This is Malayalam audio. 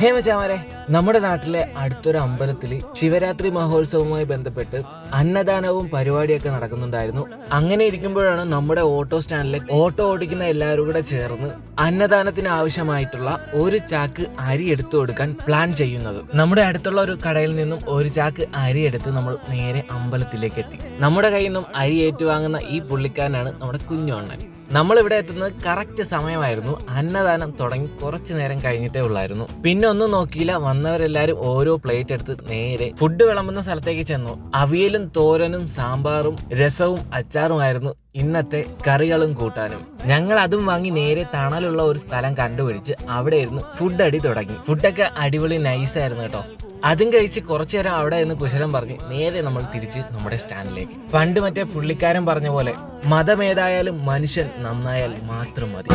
ഹേ മച്ചാമാരെ, നമ്മുടെ നാട്ടിലെ അടുത്തൊരു അമ്പലത്തില് ശിവരാത്രി മഹോത്സവവുമായി ബന്ധപ്പെട്ട് അന്നദാനവും പരിപാടിയൊക്കെ നടക്കുന്നുണ്ടായിരുന്നു. അങ്ങനെ ഇരിക്കുമ്പോഴാണ് നമ്മുടെ ഓട്ടോ സ്റ്റാൻഡിലെ ഓട്ടോ ഓടിക്കുന്ന എല്ലാവരും കൂടെ ചേർന്ന് അന്നദാനത്തിന് ആവശ്യമായിട്ടുള്ള ഒരു ചാക്ക് അരി എടുത്തു കൊടുക്കാൻ പ്ലാൻ ചെയ്യുന്നത്. നമ്മുടെ അടുത്തുള്ള ഒരു കടയിൽ നിന്നും ഒരു ചാക്ക് അരി എടുത്ത് നമ്മൾ നേരെ അമ്പലത്തിലേക്ക് എത്തി. നമ്മുടെ കയ്യിൽ നിന്നും അരി ഏറ്റുവാങ്ങുന്ന ഈ പുള്ളിക്കാരനാണ് നമ്മുടെ കുഞ്ഞോണ്ണൻ. നമ്മളിവിടെ എത്തുന്നത് കറക്റ്റ് സമയമായിരുന്നു. അന്നദാനം തുടങ്ങി കുറച്ചു നേരം കഴിഞ്ഞിട്ടേ ഉള്ളായിരുന്നു. പിന്നെ ഒന്നും നോക്കിയില്ല, വന്നവരെല്ലാരും ഓരോ പ്ലേറ്റ് എടുത്ത് നേരെ ഫുഡ് വിളമ്പുന്ന സ്ഥലത്തേക്ക് ചെന്നു. അവിയലും തോരനും സാമ്പാറും രസവും അച്ചാറുമായിരുന്നു ഇന്നത്തെ കറികളും കൂട്ടാനും. ഞങ്ങൾ അതും വാങ്ങി നേരെ തണലുള്ള ഒരു സ്ഥലം കണ്ടുപിടിച്ച് അവിടെ ഇരുന്ന് ഫുഡ് അടി തുടങ്ങി. ഫുഡൊക്കെ അടിപൊളി നൈസായിരുന്നു കേട്ടോ. അതും കഴിച്ച് കുറച്ചു നേരം അവിടെ നിന്ന് കുശലം പറഞ്ഞ് നേരെ നമ്മൾ തിരിച്ച് നമ്മുടെ സ്റ്റാൻഡിലേക്ക്. പണ്ട് മറ്റേ പുള്ളിക്കാരൻ പറഞ്ഞ പോലെ മതമേതായാലും മനുഷ്യൻ നന്നായാൽ മാത്രം മതി.